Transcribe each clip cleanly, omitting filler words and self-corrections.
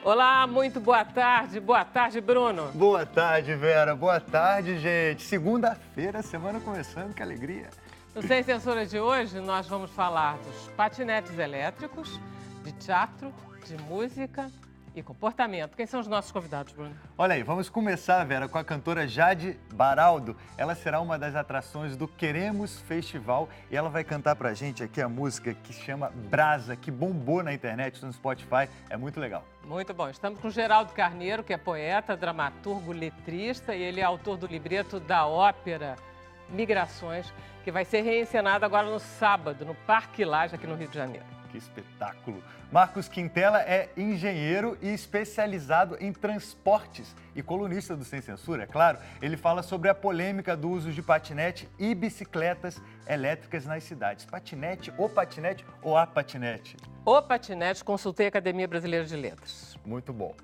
Olá, muito boa tarde. Boa tarde, Bruno. Boa tarde, Vera. Boa tarde, gente. Segunda-feira, semana começando, que alegria. No Sem Censura de hoje, nós vamos falar dos patinetes elétricos, de teatro, de música e comportamento. Quem são os nossos convidados, Bruno? Olha aí, vamos começar, Vera, com a cantora Jade Baraldo. Ela será uma das atrações do Queremos Festival e ela vai cantar pra gente aqui a música que se chama Brasa, que bombou na internet, no Spotify. É muito legal. Muito bom. Estamos com Geraldo Carneiro, que é poeta, dramaturgo, letrista e ele é autor do libreto da ópera Migrações, que vai ser reencenada agora no sábado, no Parque Lage, aqui no Rio de Janeiro. Que espetáculo! Marcos Quintela é engenheiro e especializado em transportes e colunista do Sem Censura, é claro. Ele fala sobre a polêmica do uso de patinete e bicicletas elétricas nas cidades. Patinete ou a patinete? O patinete, consultei a Academia Brasileira de Letras. Muito bom.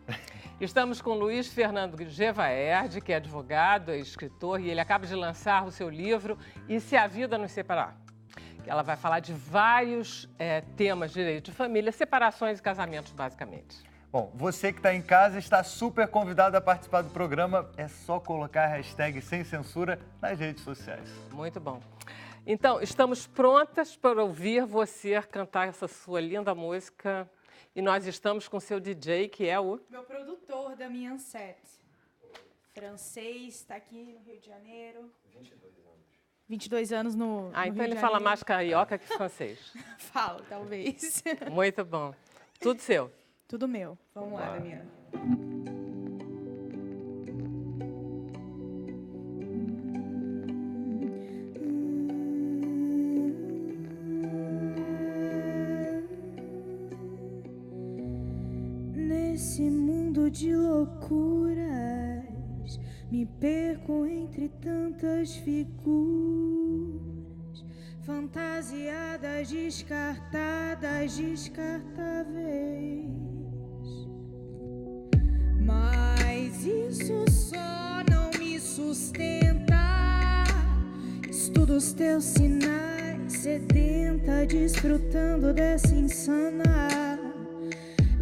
Estamos com Luiz Fernando Gevaerd, que é advogado, é escritor, e ele acaba de lançar o seu livro E se a Vida nos Separar? Ela vai falar de vários temas de direito de família, separações e casamentos, basicamente. Bom, você que está em casa está super convidado a participar do programa. É só colocar a hashtag Sem Censura nas redes sociais. Muito bom. Então, estamos prontas para ouvir você cantar essa sua linda música. E nós estamos com seu DJ, que é o... Meu produtor, Damien Set. Francês, está aqui no Rio de Janeiro. 22 anos no então Rio ele de fala Janeiro. mais carioca que francês. Falo, talvez. Muito bom. Tudo seu. Tudo meu. Vamos lá, Damien. Nesse mundo de loucuras, me perco entre tantas figuras, fantasiadas, descartadas, descartáveis. Mas isso só não me sustenta. Estudo os teus sinais, sedenta, desfrutando dessa insana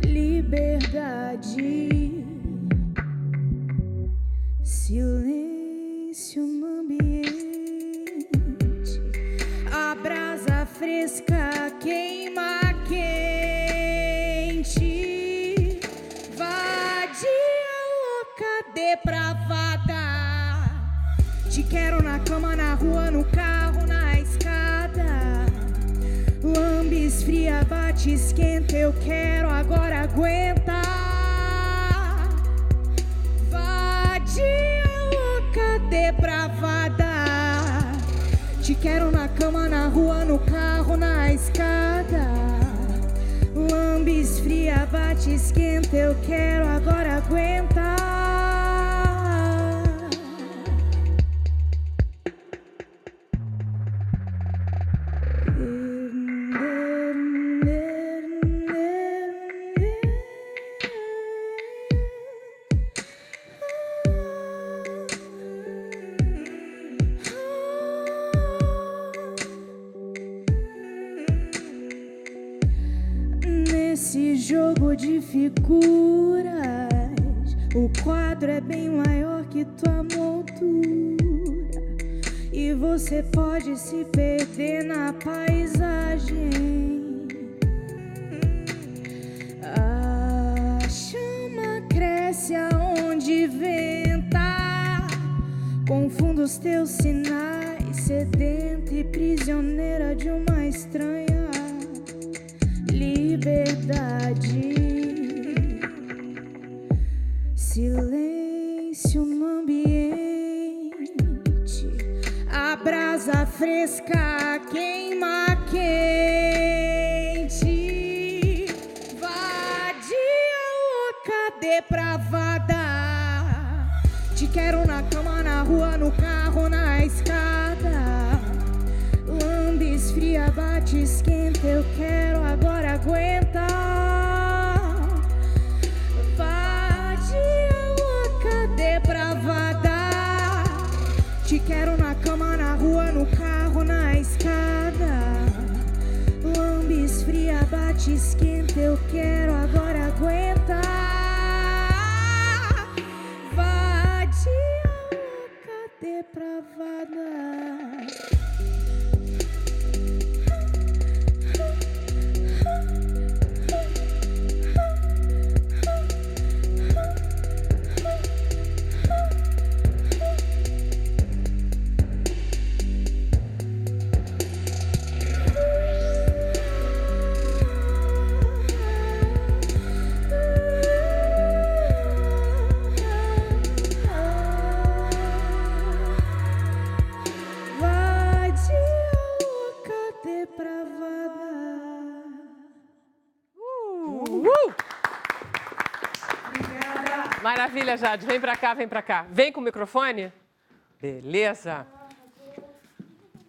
liberdade. Silêncio no ambiente, a brasa fresca queima quente, vadia, louca, depravada. Te quero na cama, na rua, no carro, na escada. Lambes fria, bate, esquenta, eu quero, agora aguenta. Depravada, te quero na cama, na rua, no carro, na escada. Lambes fria, bate, esquenta, eu quero, agora aguenta. Nesse jogo de figuras, o quadro é bem maior que tua moldura, e você pode se perder na paisagem. A chama cresce aonde venta, confundo os teus sinais, sedenta e prisioneira de uma estranha liberdade. Silêncio no ambiente, a brasa fresca queima quente, vadia, louca, depravada. Te quero na cama, na rua, no carro, na escada. Lambes fria, bate, esquenta, eu quero, agora aguenta. Vadia, louca, depravada. Te quero na cama, na rua, no carro, na escada. Lambes fria, bate, esquenta, eu quero, agora aguenta. Obrigada. Maravilha, Jade. Vem pra cá, vem pra cá. Vem com o microfone. Beleza.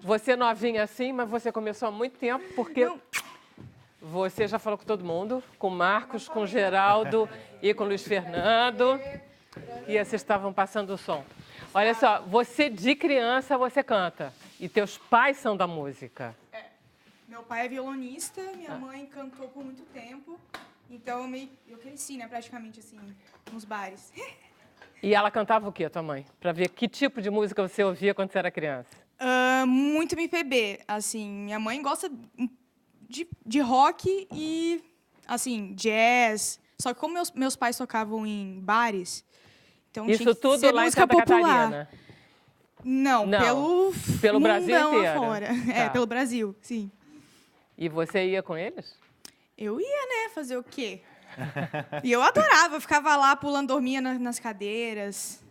Você novinha assim, mas você começou há muito tempo, porque você já falou com todo mundo, com o Marcos, com o Geraldo e com o Luiz Fernando. E vocês estavam passando o som. Olha só, você de criança, você canta. E teus pais são da música. Meu pai é violonista, minha mãe cantou por muito tempo. Então eu cresci, né, praticamente assim, nos bares. E ela cantava o quê, tua mãe? Pra ver que tipo de música você ouvia quando você era criança. Muito MPB, assim. Minha mãe gosta de rock e, assim, jazz. Só que como meus pais tocavam em bares, então Isso tinha que tudo ser lá em música Santa popular. Catarina? Não, pelo Brasil mundão inteiro. afora. Tá. Pelo Brasil, sim. E você ia com eles? Eu ia, né, fazer o quê? E eu adorava, eu ficava lá pulando, dormia nas cadeiras.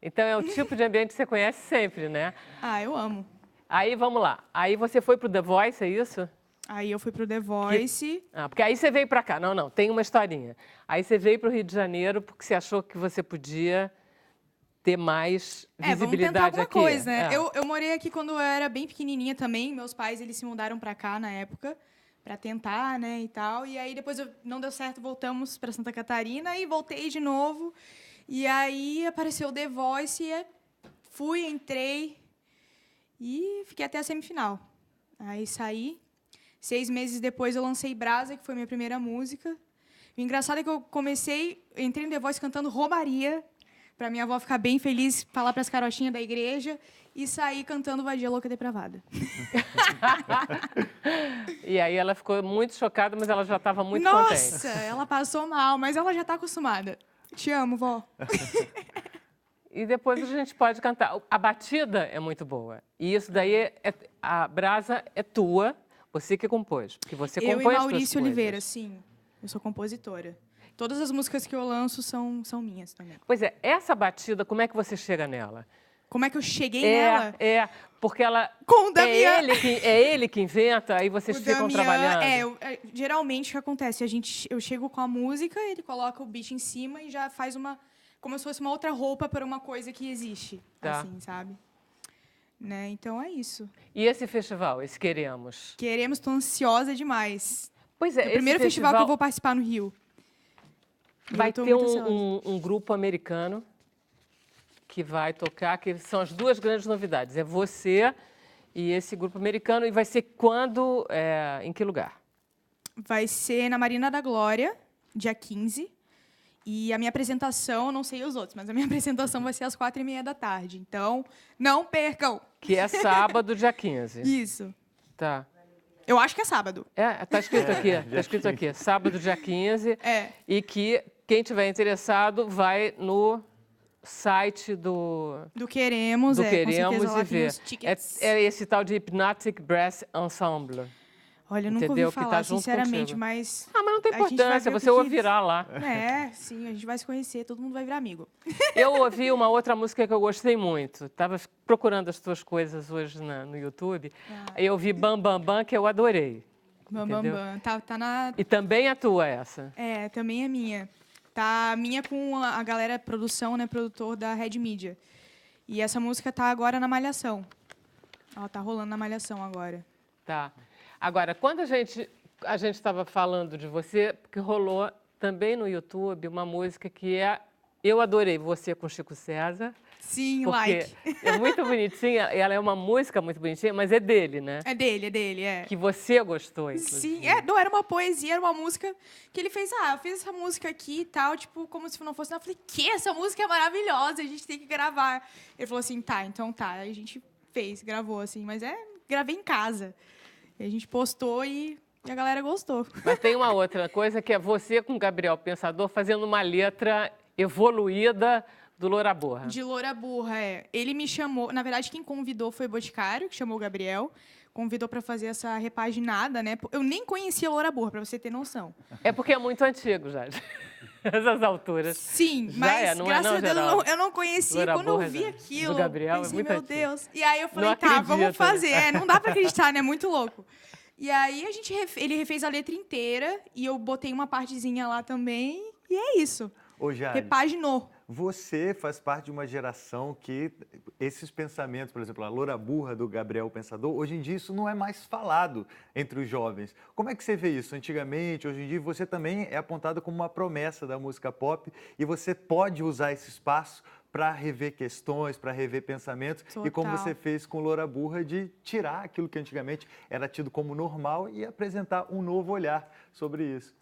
Então é o tipo de ambiente que você conhece sempre, né? Ah, eu amo. Aí, vamos lá. Aí você foi pro The Voice, é isso? Aí eu fui pro The Voice. Porque aí você veio pra cá. Não, tem uma historinha. Aí você veio pro Rio de Janeiro porque você achou que você podia ter mais Vamos tentar visibilidade alguma aqui. coisa, né? É. Eu morei aqui quando eu era bem pequenininha também. Meus pais, eles se mudaram pra cá na época, pra tentar, né, e tal. E aí, depois não deu certo, voltamos pra Santa Catarina e voltei de novo. E aí, apareceu o The Voice, fui, entrei e fiquei até a semifinal. Aí, saí. 6 meses depois, eu lancei Brasa, que foi minha primeira música. O engraçado é que eu entrei no The Voice cantando Romaria, pra minha avó ficar bem feliz, falar pras carochinhas da igreja, e saí cantando Vadia Louca Depravada. E aí ela ficou muito chocada, mas ela já estava muito Nossa, contente. ela passou mal, mas ela já tá acostumada. Te amo, vó. E depois a gente pode cantar. A batida é muito boa. E isso daí, a Brasa é tua, você que compôs. Porque você Eu e compõe as tuas Maurício Oliveira, coisas. sim. Eu sou compositora. Todas as músicas que eu lanço são minhas também. Pois é, essa batida, como é que você chega nela? Como é que eu cheguei nela? Porque ela... Com o Damian. É ele que inventa, aí vocês O ficam Damian, trabalhando. geralmente o que acontece? Eu chego com a música, ele coloca o beat em cima e já faz como se fosse uma outra roupa para uma coisa que existe, Tá. assim, sabe? Né? Então é isso. E esse festival, esse Queremos? Queremos, tô ansiosa demais. Pois é, É o primeiro festival que eu vou participar no Rio. Vai Eu tô ter muito ansiosa. um grupo americano que vai tocar, que são as duas grandes novidades. É você e esse grupo americano. E vai ser quando? Em que lugar? Vai ser na Marina da Glória, dia 15. E a minha apresentação, não sei os outros, mas a minha apresentação vai ser às 4h30 da tarde. Então, não percam! Que é sábado, dia 15. Isso. Tá. Eu acho que é sábado. Tá escrito aqui. Tá escrito aqui. Sábado, dia 15. É. E que quem tiver interessado vai no site do Queremos, do com Queremos certeza lá e tem ver. os tickets. É esse tal de Hypnotic Brass Ensemble. Olha, eu nunca entendeu? ouvi Que tá falar, junto sinceramente, contigo. mas... Mas não tem A gente vai importância, ver você porque- ouvirá lá. É, sim, a gente vai se conhecer, todo mundo vai virar amigo. Eu ouvi uma outra música que eu gostei muito. Estava procurando as tuas coisas hoje no YouTube. Aí eu ouvi Bam Bam Bam, que eu adorei. Bam, bam, Entendeu? bam. Tá na... E também a tua essa. É, também é minha. Tá minha com a galera produção, né, produtor da Red Media. E essa música tá agora na Malhação. Ela tá rolando na Malhação agora. Tá. Agora, quando a gente estava falando de você, porque rolou também no YouTube uma música que é Eu Adorei Você com Chico César. Sim, Porque like. é muito bonitinha, ela é uma música muito bonitinha, mas é dele, né? É dele, é. Que você gostou, inclusive. Sim, não, era uma poesia, era uma música que ele fez. Eu fiz essa música aqui e tal, tipo, como se não fosse nada. Eu falei, que essa música é maravilhosa, a gente tem que gravar. Ele falou assim, tá, então tá. Aí a gente gravou, assim, mas gravei em casa. E a gente postou e a galera gostou. Mas tem uma outra coisa que é você com o Gabriel Pensador fazendo uma letra evoluída do Loura Borra. De Loura Burra, é. Ele me chamou, na verdade, quem convidou foi o Boticário, que chamou o Gabriel. Convidou para fazer essa repaginada, né? Eu nem conhecia Loura Burra, para você ter noção. É porque é muito antigo já, essas alturas. Sim, Já mas não é graças não, a Deus Geraldo? eu não conhecia. Loura Quando eu Burra vi do aquilo, Gabriel é pensei, muito meu antigo. Deus. E aí eu falei, Não tá, acredito, vamos fazer. né? Não dá para acreditar, né? É muito louco. E aí ele refez a letra inteira e eu botei uma partezinha lá também. E é isso. Ô, Jade, Repaginou. você faz parte de uma geração que esses pensamentos, por exemplo, a Loura Burra do Gabriel Pensador, hoje em dia isso não é mais falado entre os jovens. Como é que você vê isso? Antigamente, hoje em dia, você também é apontado como uma promessa da música pop e você pode usar esse espaço para rever questões, para rever pensamentos. Total. E como você fez com Loura Burra, de tirar aquilo que antigamente era tido como normal e apresentar um novo olhar sobre isso.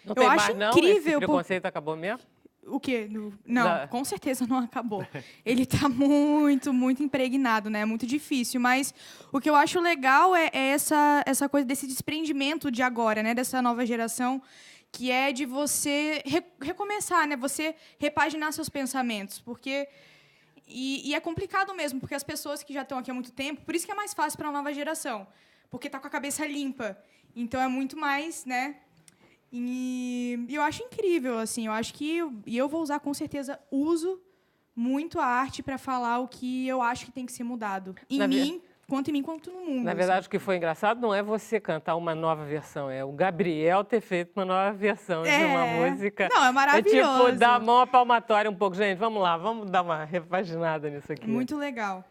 Não Eu tem acho mais, não? incrível, Esse preconceito acabou mesmo? O quê? Não, com certeza não acabou. Ele está muito, muito impregnado, né? É muito difícil. Mas o que eu acho legal é essa coisa desse desprendimento de agora, né? Dessa nova geração, que é de você recomeçar, né? Você repaginar seus pensamentos. Porque... E é complicado mesmo, porque as pessoas que já estão aqui há muito tempo... Por isso que é mais fácil para a nova geração. Porque está com a cabeça limpa. Então, é muito mais, né... E eu acho incrível, assim, eu acho que eu vou usar, com certeza, uso muito a arte para falar o que eu acho que tem que ser mudado. Tanto em mim quanto no mundo. Na verdade, o que foi engraçado não é você cantar uma nova versão, é o Gabriel ter feito uma nova versão de uma música. Não, é maravilhoso. É tipo, dar a mão à palmatória um pouco. Gente, vamos lá, vamos dar uma repaginada nisso aqui. Muito legal.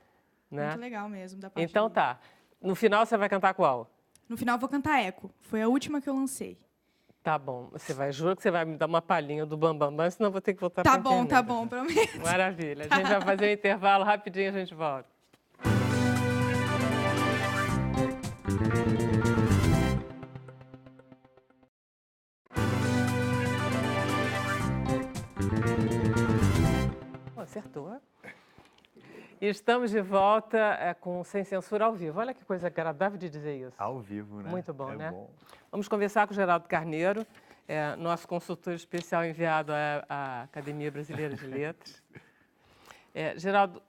Né? Muito legal mesmo. Da parte Então tá. No final, você vai cantar qual? No final, eu vou cantar Eco. Foi a última que eu lancei. Tá bom. Juro que você vai me dar uma palhinha do Bam Bam Bam, senão eu vou ter que voltar Tá pra bom, internet. tá bom, prometo. Maravilha. A gente vai fazer um intervalo rapidinho, a gente volta. Acertou. E estamos de volta com Sem Censura ao vivo. Olha que coisa agradável de dizer isso. Ao vivo, né? Muito bom, né? Bom. Vamos conversar com o Geraldo Carneiro, nosso consultor especial enviado à Academia Brasileira de Letras. Geraldo,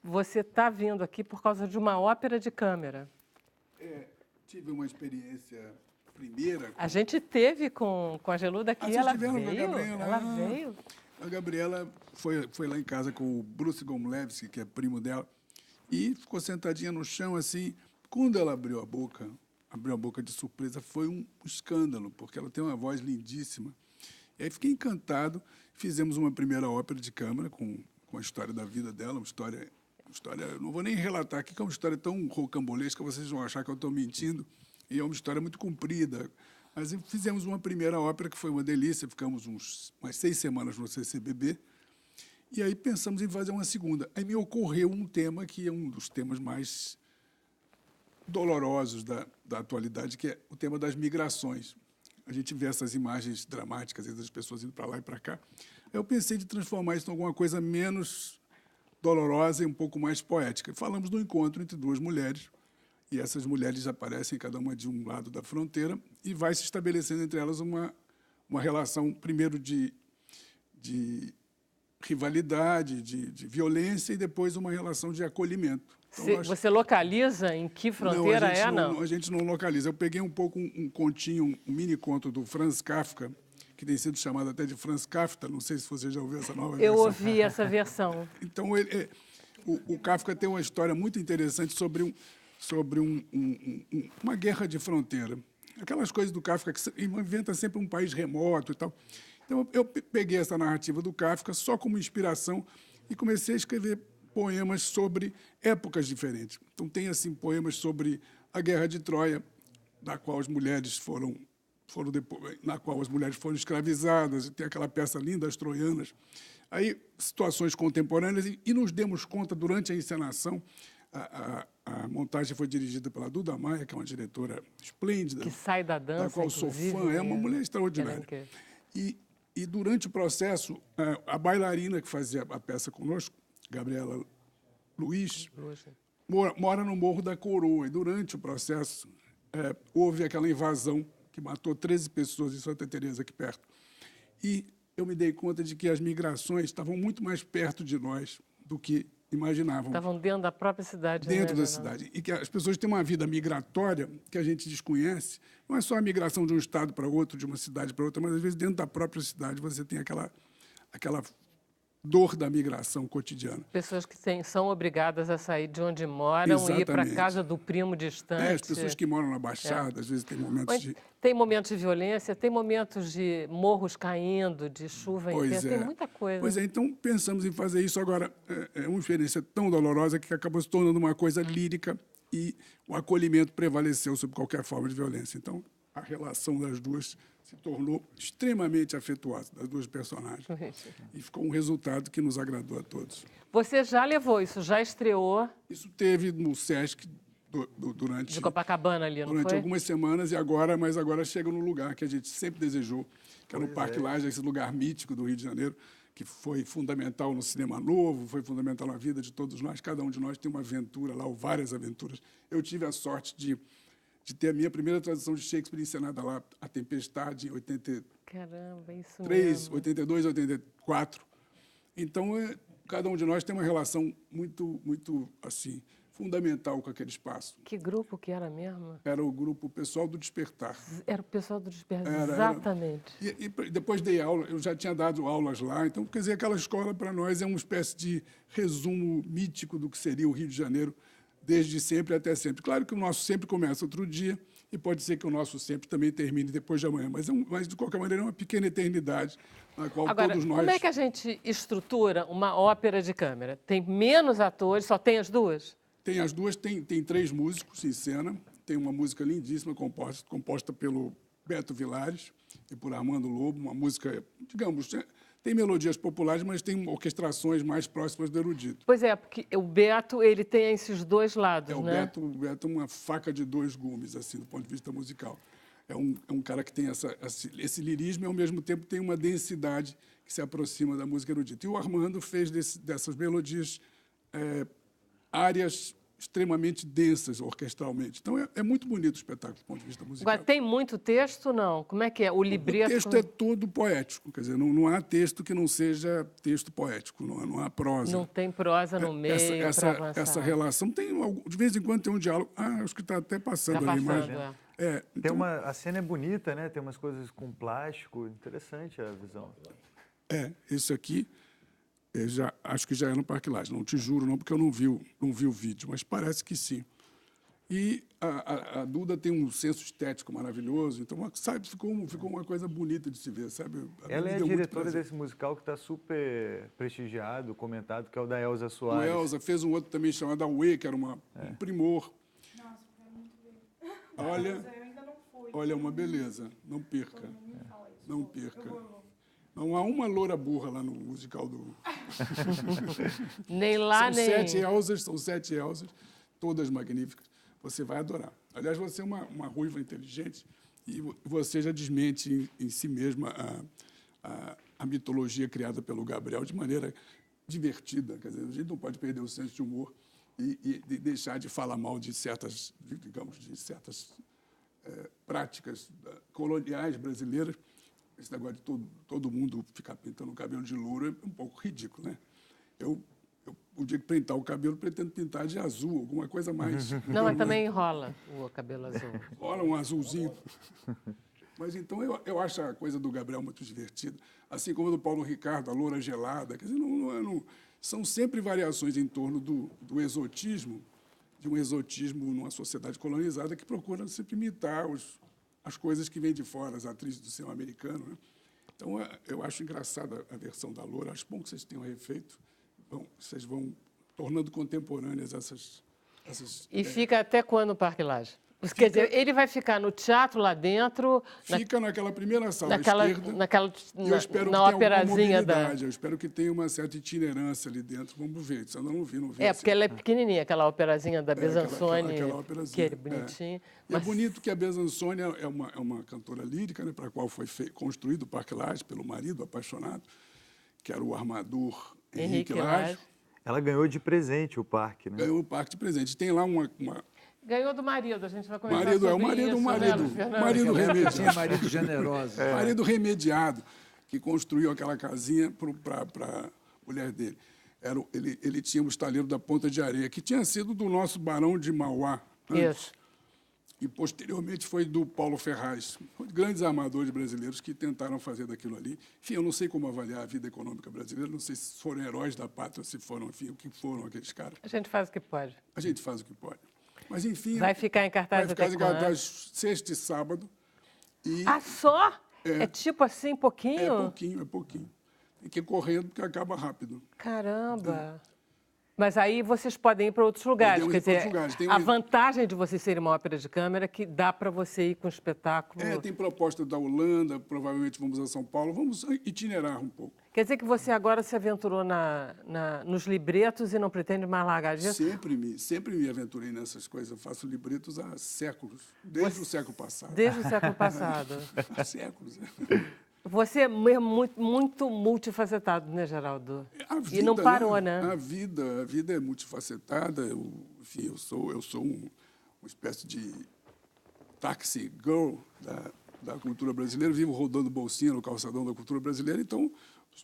você está vindo aqui por causa de uma ópera de câmara. Tive uma experiência primeira. A gente teve com a Geluda aqui, Vocês ela tiveram com a veio. Gabriela? Ela veio. A Gabriela foi lá em casa com o Bruce Gomlewski, que é primo dela, e ficou sentadinha no chão, assim. Quando ela abriu a boca de surpresa, foi um escândalo, porque ela tem uma voz lindíssima. E aí fiquei encantado. Fizemos uma primeira ópera de câmara com a história da vida dela, uma história, eu não vou nem relatar aqui, que é uma história tão rocambolesca, vocês vão achar que eu estou mentindo, e é uma história muito comprida. Mas fizemos uma primeira ópera que foi uma delícia, ficamos umas 6 semanas no CCBB, e aí pensamos em fazer uma segunda. Aí me ocorreu um tema que é um dos temas mais dolorosos da atualidade, que é o tema das migrações. A gente vê essas imagens dramáticas das pessoas indo para lá e para cá. Eu pensei de transformar isso em alguma coisa menos dolorosa e um pouco mais poética. Falamos do encontro entre duas mulheres, e essas mulheres aparecem cada uma de um lado da fronteira e vai se estabelecendo entre elas uma relação, primeiro, de rivalidade, de violência, e depois uma relação de acolhimento. Então, Você localiza em que fronteira não, a gente não localiza. Eu peguei um pouco um continho, um mini conto do Franz Kafka, que tem sido chamado até de Franz Kafta, não sei se você já ouviu essa nova versão. Eu ouvi essa versão. Então, o Kafka tem uma história muito interessante sobre uma guerra de fronteira. Aquelas coisas do Kafka que inventa sempre um país remoto e tal. Então, eu peguei essa narrativa do Kafka só como inspiração e comecei a escrever poemas sobre épocas diferentes. Então, tem assim poemas sobre a Guerra de Troia, da qual as mulheres foram depois, na qual as mulheres foram escravizadas, e tem aquela peça linda, As Troianas. Aí, situações contemporâneas, e nos demos conta, durante a encenação, a montagem foi dirigida pela Duda Maia, que é uma diretora esplêndida. Que sai da dança, da qual sou fã, é uma mulher extraordinária. E durante o processo, a bailarina que fazia a peça conosco, Gabriela Luiz, mora no Morro da Coroa. E durante o processo, houve aquela invasão que matou 13 pessoas em Santa Teresa, aqui perto. E eu me dei conta de que as migrações estavam muito mais perto de nós do que imaginavam. Estavam dentro da própria cidade. Dentro da cidade. E que as pessoas têm uma vida migratória que a gente desconhece. Não é só a migração de um estado para outro, de uma cidade para outra, mas, às vezes, dentro da própria cidade, você tem aquela dor da migração cotidiana. Pessoas que são obrigadas a sair de onde moram e ir para a casa do primo distante. As pessoas que moram na Baixada, às vezes tem momentos de... Tem momentos de violência, tem momentos de morros caindo, de chuva intensa, tem muita coisa. Pois é, então pensamos em fazer isso agora. É uma experiência tão dolorosa que acabou se tornando uma coisa lírica e o acolhimento prevaleceu sobre qualquer forma de violência. Então, a relação das duas se tornou extremamente afetuosa, das duas personagens. E ficou um resultado que nos agradou a todos. Você já levou isso, já estreou? Isso teve no Sesc durante... De Copacabana ali, não foi? Durante algumas semanas, mas agora chega no lugar que a gente sempre desejou, que era o Parque Lage, esse lugar mítico do Rio de Janeiro, que foi fundamental no cinema novo, foi fundamental na vida de todos nós. Cada um de nós tem uma aventura lá, ou várias aventuras. Eu tive a sorte de ter a minha primeira tradução de Shakespeare encenada lá, A Tempestade, em 83, Caramba, isso mesmo. 82, 84. Então, cada um de nós tem uma relação muito, muito, assim, fundamental com aquele espaço. Que grupo que era mesmo? Era o grupo Pessoal do Despertar. Era o Pessoal do Despertar, exatamente. E depois dei aula, eu já tinha dado aulas lá, então, quer dizer, aquela escola para nós é uma espécie de resumo mítico do que seria o Rio de Janeiro, desde sempre até sempre. Claro que o nosso sempre começa outro dia e pode ser que o nosso sempre também termine depois de amanhã, mas de qualquer maneira, é uma pequena eternidade na qual Agora, todos nós... como é que a gente estrutura uma ópera de câmara? Tem menos atores, só tem as duas? Tem as duas, tem 3 músicos em cena, tem uma música lindíssima composta pelo Beto Vilares e por Armando Lobo, uma música, digamos, tem melodias populares, mas tem orquestrações mais próximas do erudito. Pois é, porque o Beto, ele tem esses dois lados, O né? Beto é uma faca de 2 gumes, assim, do ponto de vista musical. É um cara que tem esse lirismo e, ao mesmo tempo, tem uma densidade que se aproxima da música erudita. E o Armando fez dessas melodias áreas extremamente densas orquestralmente. Então, é muito bonito o espetáculo do ponto de vista musical. Agora, tem muito texto, não? Como é que é? O libreto... O texto é todo poético, quer dizer, não há texto que não seja texto poético, não há prosa. Não tem prosa no meio para avançar. Essa relação tem, de vez em quando tem um diálogo, acho que está até passando ali a imagem. Então, a cena é bonita, né? Tem umas coisas com plástico, interessante a visão. Esse aqui... acho que já é no Parque Lage, não te juro não, porque eu não vi o vídeo, mas parece que sim. E a Duda tem um senso estético maravilhoso, então, sabe, ficou uma coisa bonita de se ver, sabe? Ela é a diretora desse musical que está super prestigiado, comentado, que é o da Elza Soares. O Elza fez um outro também chamado Aue, que era um primor. Nossa, quero muito ver. Olha, Eu ainda não fui. olha, uma beleza, não perca, não perca. Não há uma loura burra lá no musical do... Nem lá, são nem... São 7 Elzas, todas magníficas. Você vai adorar. Aliás, você é uma ruiva inteligente e você já desmente em si mesma a mitologia criada pelo Gabriel de maneira divertida. Quer dizer, a gente não pode perder o senso de humor e deixar de falar mal de certas, digamos, práticas coloniais brasileiras. Esse negócio de todo mundo ficar pintando o cabelo de louro é um pouco ridículo, né? O dia que pintar o cabelo, pretendo pintar de azul, alguma coisa mais... Não, mas também enrola o cabelo azul. Rola um azulzinho. Mas, então, eu acho a coisa do Gabriel muito divertida. Assim como a do Paulo Ricardo, a loura gelada. Quer dizer, são sempre variações em torno do exotismo, de um exotismo numa sociedade colonizada que procura sempre imitar as coisas que vêm de fora, as atrizes do cinema americano. Né? Então, eu acho engraçada a versão da loura. Acho bom que vocês tenham refeito. Vocês vão tornando contemporâneas essas... E fica até quando o Parque Lage? Quer dizer, ele vai ficar no teatro lá dentro... Fica naquela primeira sala esquerda. Eu espero na operazinha da... Eu espero que tenha uma certa itinerância ali dentro. Vamos ver. Isso eu não vi. Porque ela é pequenininha, aquela operazinha da Besançone, aquela operazinha, que é bonitinha. Mas... É bonito que a Besançone é uma cantora lírica, né, para a qual foi construído o Parque Lage pelo marido apaixonado, que era o armador Henrique Lage. Ela ganhou de presente o parque, né? Ganhou o parque de presente. Tem lá uma... Ganhou do marido, a gente vai conversar marido, sobre isso. Marido remediado. Marido generoso. Marido remediado, que construiu aquela casinha para a mulher dele. Ele tinha um estaleiro da Ponta de Areia, que tinha sido do nosso Barão de Mauá. Isso. E, posteriormente, foi do Paulo Ferraz, grandes armadores brasileiros que tentaram fazer daquilo ali. Enfim, eu não sei como avaliar a vida econômica brasileira, não sei se foram heróis da pátria, se foram, enfim, o que foram aqueles caras. A gente faz o que pode. A gente faz o que pode. Mas, enfim... Vai ficar em cartaz vai até ficar em cartaz sexta e sábado. E só? É tipo assim, pouquinho? É pouquinho. Tem que ir correndo, porque acaba rápido. Caramba! Mas aí vocês podem ir para outros lugares. Quer dizer, a vantagem de você ser uma ópera de câmara é que dá para você ir com um espetáculo... Tem proposta da Holanda, provavelmente vamos a São Paulo, vamos itinerar um pouco. Quer dizer que você agora se aventurou nos libretos e não pretende mais largar disso? Sempre me aventurei nessas coisas. Eu faço libretos há séculos, desde o século passado. Desde o século passado. Há séculos. Você é muito multifacetado, né, Geraldo? E não parou, né? A vida é multifacetada. Enfim, eu sou uma espécie de taxi girl da cultura brasileira. Eu vivo rodando bolsinha no calçadão da cultura brasileira, então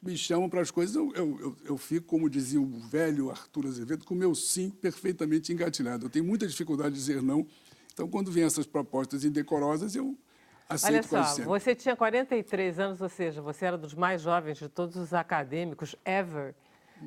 me chamam para as coisas. Eu fico, como dizia o velho Arthur Azevedo, com o meu sim perfeitamente engatilhado. Eu tenho muita dificuldade de dizer não. Então, quando vem essas propostas indecorosas, eu aceito. Olha só, você tinha 43 anos, ou seja, você era dos mais jovens de todos os acadêmicos ever,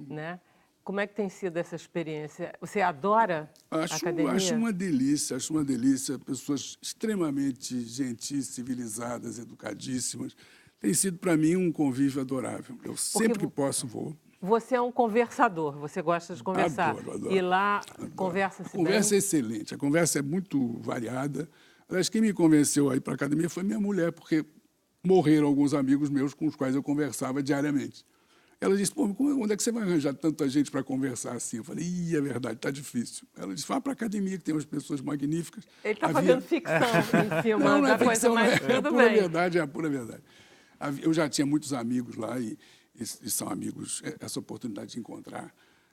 né? Como é que tem sido essa experiência? Você adora a academia? Acho uma delícia. Pessoas extremamente gentis, civilizadas, educadíssimas. Tem sido, para mim, um convívio adorável. Eu sempre que posso vou. Você é um conversador, você gosta de conversar. Adoro. E lá conversa-se bem? A conversa é excelente, a conversa é muito variada. Aliás, quem me convenceu a ir para a academia foi minha mulher, porque morreram alguns amigos meus com os quais eu conversava diariamente. Ela disse, pô, onde é que você vai arranjar tanta gente para conversar assim? Eu falei, é verdade, está difícil. Ela disse, vá para a academia, que tem umas pessoas magníficas. Ele está fazendo ficção em cima não da coisa, mas tudo bem. É a pura verdade. Eu já tinha muitos amigos lá e são amigos, essa oportunidade de encontrar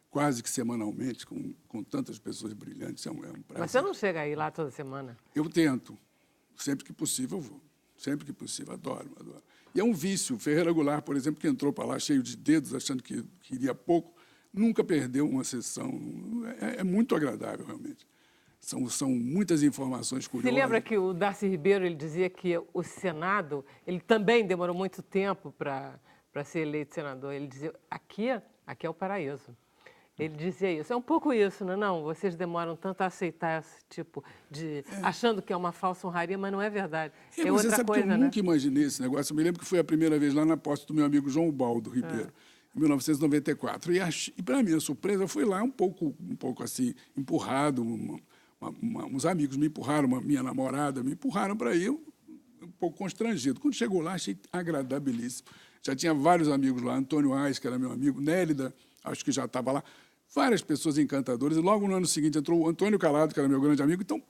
quase que semanalmente com tantas pessoas brilhantes é um prazer. Mas você não chega aí lá toda semana? Eu tento. Sempre que possível eu vou. Sempre que possível. Adoro. E é um vício. O Ferreira Goulart, por exemplo, que entrou para lá cheio de dedos, achando que iria pouco, nunca perdeu uma sessão. É muito agradável, realmente. São muitas informações curiosas. Você lembra que o Darcy Ribeiro ele dizia que o Senado ele também demorou muito tempo para ser eleito senador? Ele dizia, aqui é o paraíso. Ele dizia isso. É um pouco isso, não é? Não, vocês demoram tanto a aceitar esse tipo de... achando que é uma falsa honraria, mas não é verdade. É outra sabe coisa, que eu nunca imaginei esse negócio. Eu me lembro que foi a primeira vez lá na posse do meu amigo João Ubaldo Ribeiro, em 1994. E para minha surpresa, eu fui lá um pouco assim, empurrado. Uns amigos me empurraram, minha namorada me empurraram para ir, um pouco constrangido. Quando chegou lá, achei agradabilíssimo. Já tinha vários amigos lá, Antônio Ais, que era meu amigo, Nélida, acho que já estava lá. Várias pessoas encantadoras. E logo no ano seguinte entrou o Antônio Calado, que era meu grande amigo. Então,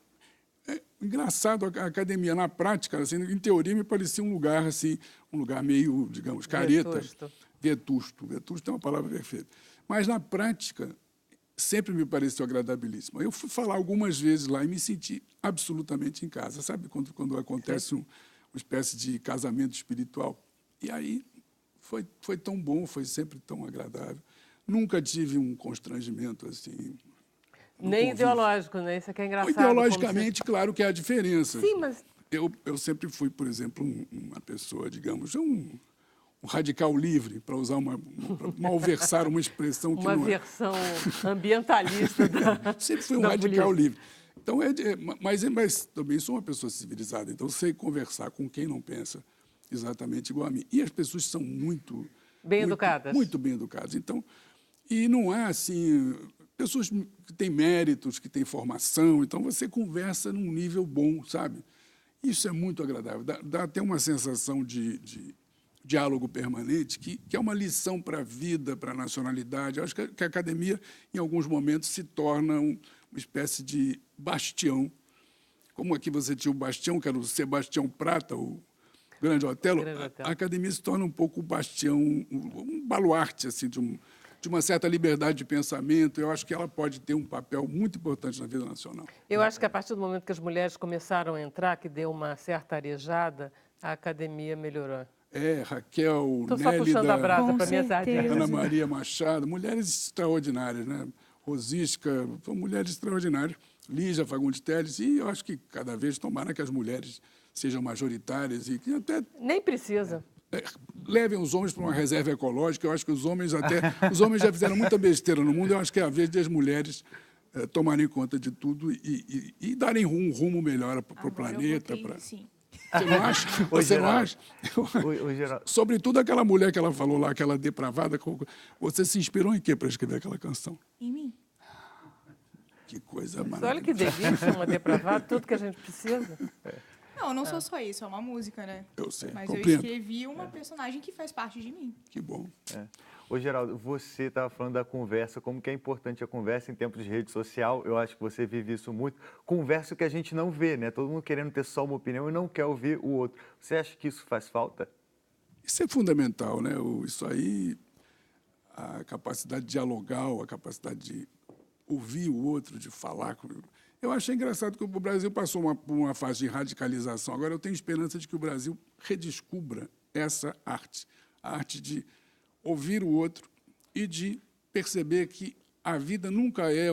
é engraçado, a academia, na prática, assim, em teoria, me parecia um lugar assim, um lugar meio, digamos, careta. Vetusto. Vetusto é uma palavra perfeita. Mas, na prática, sempre me pareceu agradabilíssimo. Eu fui falar algumas vezes lá e me senti absolutamente em casa. Sabe quando acontece uma espécie de casamento espiritual? E aí foi tão bom, foi sempre tão agradável. Nunca tive um constrangimento assim. Nem ideológico, né? Isso aqui é engraçado. Ideologicamente, claro que há diferenças. Sim, mas... Eu sempre fui, por exemplo, uma pessoa, digamos, um radical livre, para usar malversar uma expressão que uma versão ambientalista sempre fui um radical livre. Então, mas também sou uma pessoa civilizada, então sei conversar com quem não pensa exatamente igual a mim. E as pessoas são muito educadas. Muito bem educadas. Então, e não há, assim, pessoas que têm méritos, que têm formação, então você conversa num nível bom, sabe? Isso é muito agradável. Dá até uma sensação de diálogo permanente, que é uma lição para a vida, para a nacionalidade. Eu acho que a academia, em alguns momentos, se torna uma espécie de bastião. Como aqui você tinha o bastião, que era o Sebastião Prata, o Grande Otelo, a academia se torna um pouco o bastião, um baluarte assim, de uma certa liberdade de pensamento. Eu acho que ela pode ter um papel muito importante na vida nacional. Eu acho que a partir do momento que as mulheres começaram a entrar, que deu uma certa arejada, a academia melhorou. Raquel, Nélida, puxando a brasa para minha Ana Maria Machado, mulheres extraordinárias, né? Rosisca, são mulheres extraordinárias. Lígia Fagundes Telles, e eu acho que cada vez tomara que as mulheres sejam majoritárias e que até Nem precisa. levem os homens para uma reserva ecológica. Eu acho que os homens já fizeram muita besteira no mundo. Eu acho que é a vez das mulheres tomarem conta de tudo e darem um rumo melhor para o planeta. Sim. Você não acha? Você não acha? Sobretudo aquela mulher que ela falou lá, aquela depravada. Você se inspirou em quê para escrever aquela canção? Em mim. Que coisa Mas maravilhosa. olha que delícia, uma depravada, tudo que a gente precisa. Não, não sou só isso, é uma música, né? Eu sei, Mas compreendo. eu escrevi uma personagem que faz parte de mim. Que bom. Ô, Geraldo, você estava falando da conversa, como que é importante a conversa em tempos de rede social. Eu acho que você vive isso muito. Conversa que a gente não vê, né? Todo mundo querendo ter só uma opinião e não quer ouvir o outro. Você acha que isso faz falta? Isso é fundamental, né? Isso aí, a capacidade de dialogar, a capacidade de ouvir o outro, de falar com ele. Eu achei engraçado que o Brasil passou por uma fase de radicalização. Agora, eu tenho esperança de que o Brasil redescubra essa arte. A arte de ouvir o outro e de perceber que a vida nunca é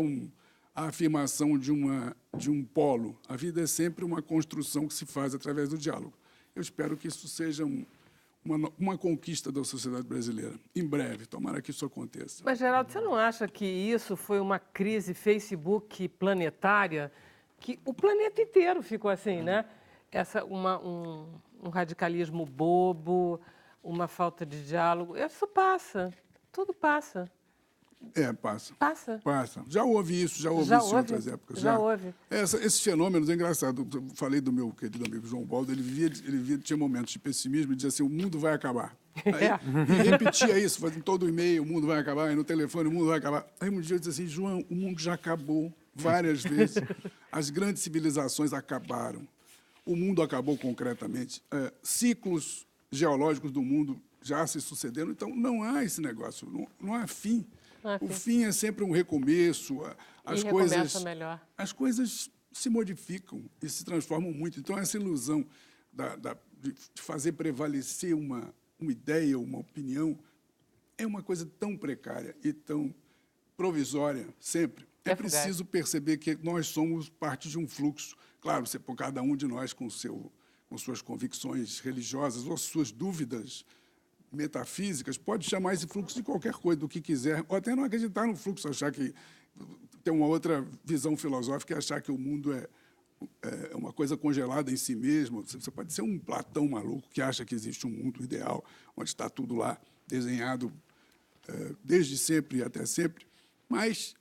a afirmação de um polo. A vida é sempre uma construção que se faz através do diálogo. Eu espero que isso seja uma conquista da sociedade brasileira. Em breve, tomara que isso aconteça. Mas, Geraldo, você não acha que isso foi uma crise Facebook planetária? Que o planeta inteiro ficou assim, né? Um radicalismo bobo, uma falta de diálogo. Isso passa, tudo passa. Passa. Passa. Já houve isso, já houve isso em outras épocas. Já houve. Esses fenômenos, é engraçado. Eu falei do meu querido amigo João Baldo, ele tinha momentos de pessimismo e dizia assim, o mundo vai acabar. Aí, e repetia isso, fazendo todo o e-mail, o mundo vai acabar, e no telefone, o mundo vai acabar. Aí um dia eu disse assim, João, o mundo já acabou várias vezes. As grandes civilizações acabaram. O mundo acabou concretamente. Ciclos geológicos do mundo já se sucederam, então não há esse negócio, não há fim. O fim é sempre um recomeço. As coisas se modificam e se transformam muito. Então, essa ilusão de fazer prevalecer uma ideia, uma opinião, é uma coisa tão precária e tão provisória sempre. É preciso perceber que nós somos parte de um fluxo. Claro, cada um de nós com suas convicções religiosas ou suas dúvidas metafísicas, pode chamar esse fluxo de qualquer coisa, do que quiser, ou até não acreditar no fluxo, achar que tem uma outra visão filosófica e achar que o mundo é uma coisa congelada em si mesmo. Você pode ser um Platão maluco que acha que existe um mundo ideal, onde está tudo lá desenhado desde sempre e até sempre, mas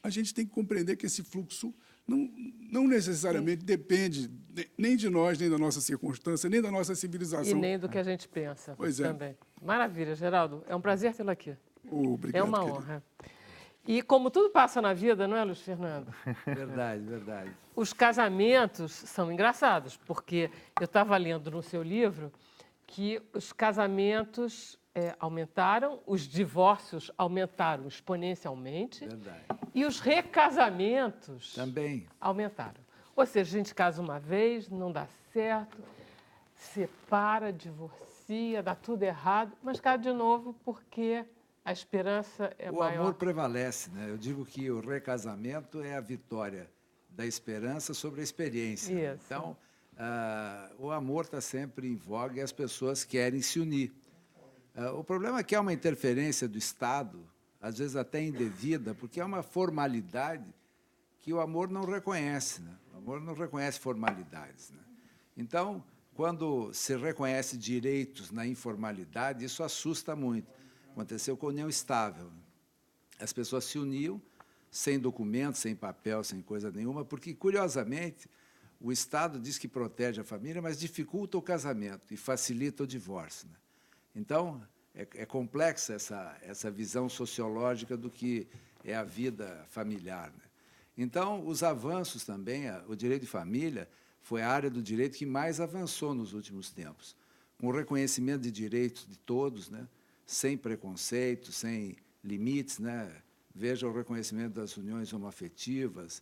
a gente tem que compreender que esse fluxo não necessariamente depende nem de nós, nem da nossa circunstância, nem da nossa civilização. E nem do que a gente pensa. Pois é. Também. Maravilha, Geraldo. É um prazer tê-lo aqui. Obrigado, é uma querido. honra. E como tudo passa na vida, não é, Luiz Fernando? Verdade. Os casamentos são engraçados, porque eu estava lendo no seu livro que os casamentos aumentaram, os divórcios aumentaram exponencialmente. Verdade. E os recasamentos também aumentaram. Ou seja, a gente casa uma vez, não dá certo, separa, divorcia, dá tudo errado, mas casa de novo porque a esperança é maior. O amor prevalece, né? Eu digo que o recasamento é a vitória da esperança sobre a experiência. Isso. Então, o amor está sempre em voga e as pessoas querem se unir. O problema é que há uma interferência do Estado, às vezes até indevida, porque é uma formalidade que o amor não reconhece, né? O amor não reconhece formalidades, né? Então, quando se reconhece direitos na informalidade, isso assusta muito. Aconteceu com a união estável. As pessoas se uniam sem documento, sem papel, sem coisa nenhuma, porque, curiosamente, o Estado diz que protege a família, mas dificulta o casamento e facilita o divórcio, né? Então, é complexa essa visão sociológica do que é a vida familiar, né? Então, os avanços também, o direito de família foi a área do direito que mais avançou nos últimos tempos, com o reconhecimento de direitos de todos, né? Sem preconceito, sem limites, né? Veja o reconhecimento das uniões homoafetivas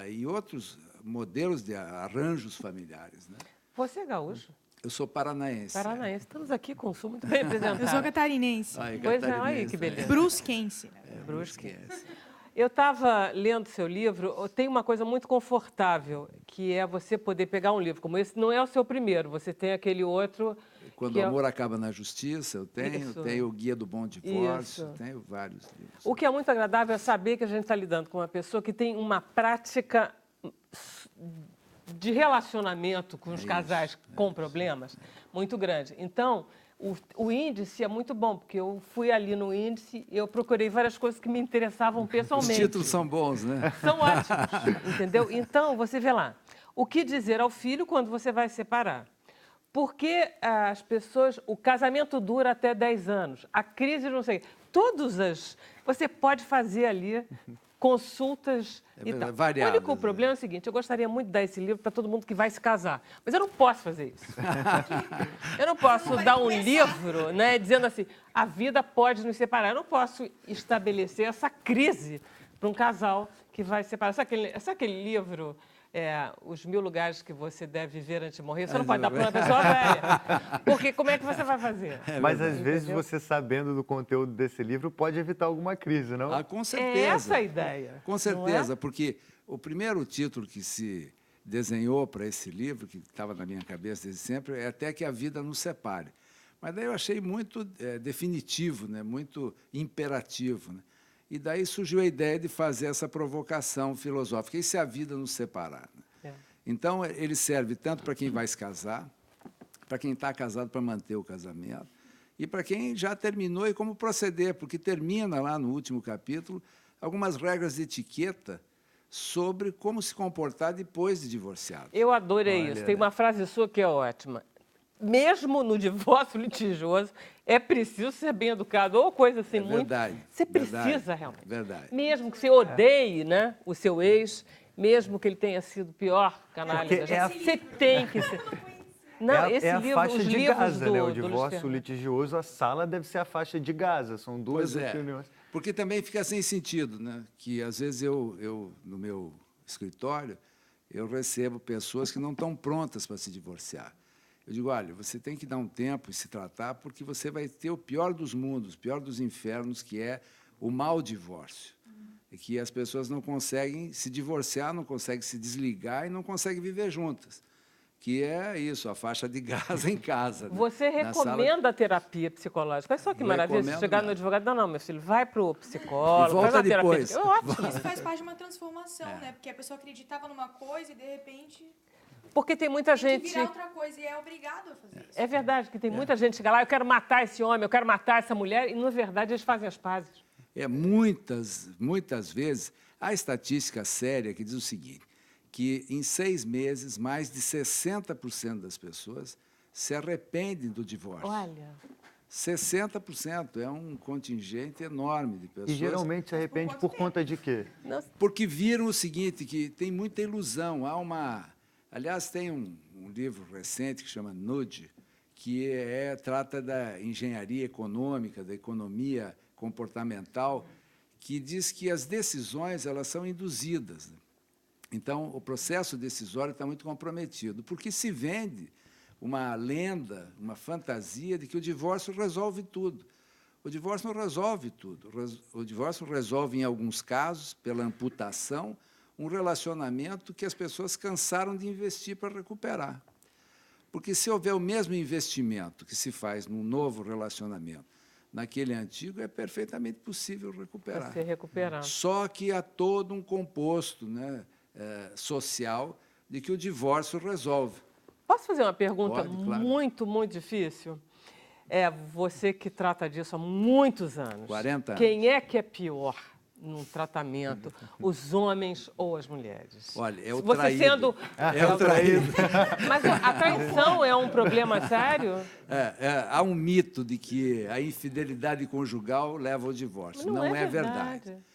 e outros modelos de arranjos familiares, né? Você é gaúcho? Eu sou paranaense. Paranaense. Estamos aqui com o Sul muito bem apresentado. Eu sou catarinense. Pois é, olha aí que beleza. Brusquense. Brusquense. Eu estava lendo seu livro, tem uma coisa muito confortável, que é você poder pegar um livro como esse. Não é o seu primeiro, você tem aquele outro... Quando o Amor Acaba na Justiça, eu tenho o Guia do Bom Divórcio, tenho vários livros. O que é muito agradável é saber que a gente está lidando com uma pessoa que tem uma prática de relacionamento com os casais com problemas muito grande. Então, o índice é muito bom, porque eu fui ali no índice e eu procurei várias coisas que me interessavam pessoalmente. Os títulos são bons, né? São ótimos, entendeu? Então, você vê lá, o que dizer ao filho quando você vai separar? Porque as pessoas, o casamento dura até 10 anos, a crise não sei, você pode fazer ali consultas e tal. Variadas, o único problema é o seguinte, eu gostaria muito de dar esse livro para todo mundo que vai se casar, mas eu não posso fazer isso. Eu não posso dar um livro, né, dizendo assim, a vida pode nos separar. Eu não posso estabelecer essa crise para um casal que vai se separar. Sabe aquele livro... os 1000 lugares que você deve viver antes de morrer, você não pode dar para uma pessoa velha. Porque como é que você vai fazer? Mas, às vezes, você sabendo do conteúdo desse livro pode evitar alguma crise, não? Com certeza. É essa a ideia. Com certeza, porque o primeiro título que se desenhou para esse livro, que estava na minha cabeça desde sempre, é Até que a Vida nos Separe. Mas daí eu achei muito definitivo, né? Muito imperativo, né? E daí surgiu a ideia de fazer essa provocação filosófica. E se a vida nos separar? Né? Então, ele serve tanto para quem vai se casar, para quem está casado para manter o casamento, e para quem já terminou e como proceder, porque termina lá no último capítulo algumas regras de etiqueta sobre como se comportar depois de divorciado. Eu adorei isso. Tem uma frase sua que é ótima. Mesmo no divórcio litigioso, é preciso ser bem educado, ou coisa assim, verdade, Você precisa realmente. Verdade. Mesmo que você odeie, né, o seu ex, mesmo que ele tenha sido o pior canalha da gente, você tem que ser. Não, esse a livro, faixa os de livros Gaza, né? O do divórcio litigioso, a sala deve ser a faixa de Gaza. São duas opiniões. Porque também fica sem sentido, né? Que às vezes eu no meu escritório, eu recebo pessoas que não estão prontas para se divorciar. Eu digo, olha, você tem que dar um tempo e se tratar, porque você vai ter o pior dos mundos, o pior dos infernos, que é o mau divórcio. E que as pessoas não conseguem se divorciar, não conseguem se desligar e não conseguem viver juntas. Que é isso, a faixa de Gaza em casa. Você recomenda a terapia psicológica. Olha só que maravilha, se chegar no advogado, não, meu filho, vai para o psicólogo, volta faz a depois. terapia. Ótimo. Isso faz parte de uma transformação, né? Porque a pessoa acreditava numa coisa e, de repente... Porque tem muita Tem gente... que virar outra coisa e é obrigado a fazer isso. É verdade que tem muita gente que chega lá, eu quero matar esse homem, eu quero matar essa mulher, e, na verdade, eles fazem as pazes. Muitas vezes, há estatística séria que diz o seguinte, que em 6 meses, mais de 60% das pessoas se arrependem do divórcio. Olha... 60% é um contingente enorme de pessoas. E geralmente se arrepende por conta de quê? Porque viram o seguinte, que tem muita ilusão. Aliás, tem um livro recente que chama Nude, que trata da engenharia econômica, da economia comportamental, que diz que as decisões elas são induzidas. Então, o processo decisório está muito comprometido, porque se vende uma lenda, uma fantasia de que o divórcio resolve tudo. O divórcio não resolve tudo. O divórcio resolve, em alguns casos, pela amputação, um relacionamento que as pessoas cansaram de investir para recuperar. Porque se houver o mesmo investimento que se faz num novo relacionamento, naquele antigo, é perfeitamente possível recuperar. Para ser recuperado. Só que há todo um composto, né, social de que o divórcio resolve. Posso fazer uma pergunta Claro. muito, muito difícil? Você que trata disso há muitos anos. 40 anos. Quem é que é pior num tratamento, os homens ou as mulheres? Olha, é o Você traído. sendo... É o traído. Mas a traição é um problema sério? Há um mito de que a infidelidade conjugal leva ao divórcio. Não é verdade. verdade.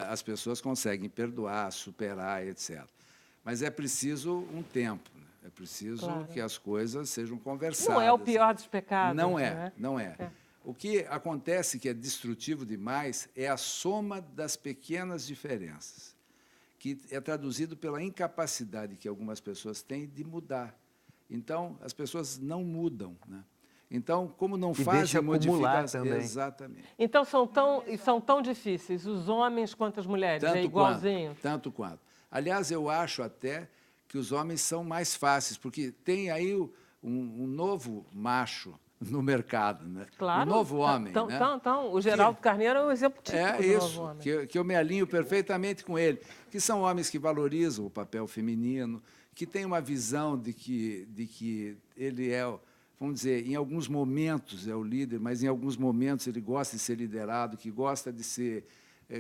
As pessoas conseguem perdoar, superar, etc. Mas é preciso um tempo. Né? É preciso que as coisas sejam conversadas. Não é o pior dos pecados. Não né? não é. O que acontece que é destrutivo demais é a soma das pequenas diferenças, que é traduzido pela incapacidade que algumas pessoas têm de mudar. Então, as pessoas não mudam. Né? Então, como não E fazem deixa acumular modificação... também. Exatamente. Então, são tão difíceis os homens quanto as mulheres? É igualzinho? Tanto quanto. Aliás, eu acho até que os homens são mais fáceis, porque tem aí um novo macho no mercado, né? Claro. Um novo homem. Né? Então, o Geraldo Carneiro é um exemplo típico do novo homem. Que eu me alinho perfeitamente com ele, que são homens que valorizam o papel feminino, que têm uma visão de que ele é, vamos dizer, em alguns momentos é o líder, mas em alguns momentos ele gosta de ser liderado, que gosta de ser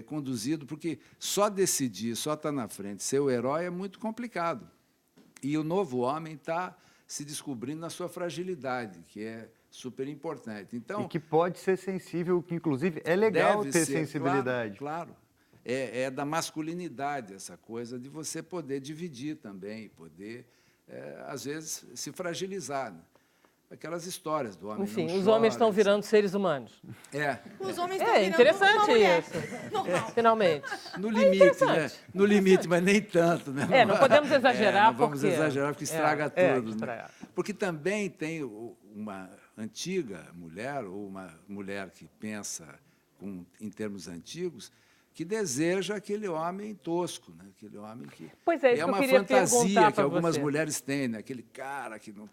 conduzido, porque só decidir, só estar na frente, ser o herói é muito complicado. E o novo homem está se descobrindo na sua fragilidade, que é super importante. Então, e que pode ser sensível, que inclusive é legal ter sensibilidade. Claro. É da masculinidade essa coisa de você poder dividir também, poder, às vezes, se fragilizar. Né? Aquelas histórias do homem Enfim, não os chora, homens estão virando seres humanos. Os homens estão virando interessante uma mulher. isso. Normal. Finalmente. No limite, né? No limite, mas nem tanto. Né? Não podemos exagerar, não vamos exagerar, porque estraga tudo. Estraga. Né? Porque também tem uma antiga mulher, ou uma mulher que pensa em termos antigos, que deseja aquele homem tosco, né? Aquele homem que... Pois é, isso uma que eu queria fantasia perguntar que algumas você. mulheres têm, né? Aquele cara que não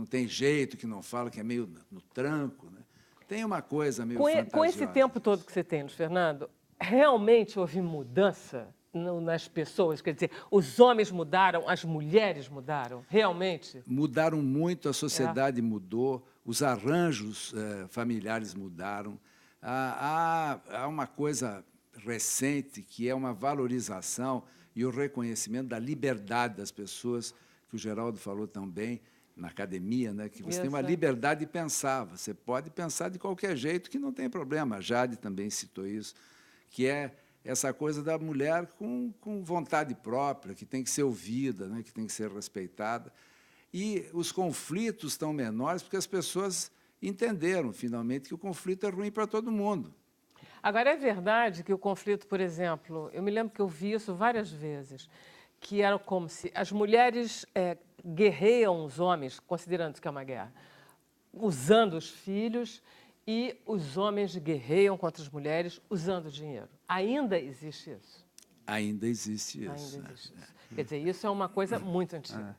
tem jeito, que não fala, que é meio no tranco. Né? Tem uma coisa meio fantasiosa. Com esse tempo todo que você tem, Luiz Fernando, realmente houve mudança nas pessoas? Quer dizer, os homens mudaram, as mulheres mudaram? Realmente? Mudaram muito, a sociedade mudou, os arranjos familiares mudaram. Há uma coisa recente que é uma valorização e o reconhecimento da liberdade das pessoas, que o Geraldo falou também, na academia, né, que você tem uma liberdade de pensar. Você pode pensar de qualquer jeito, que não tem problema. A Jade também citou isso, que é essa coisa da mulher com vontade própria, que tem que ser ouvida, né, que tem que ser respeitada. E os conflitos estão menores porque as pessoas entenderam, finalmente, que o conflito é ruim para todo mundo. Agora, é verdade que o conflito, por exemplo, eu me lembro que eu vi isso várias vezes, que era como se as mulheres guerreiam os homens, considerando que é uma guerra, usando os filhos, e os homens guerreiam contra as mulheres usando o dinheiro. Ainda existe isso? Ainda existe isso. Ainda existe isso. Quer dizer, isso é uma coisa muito antiga.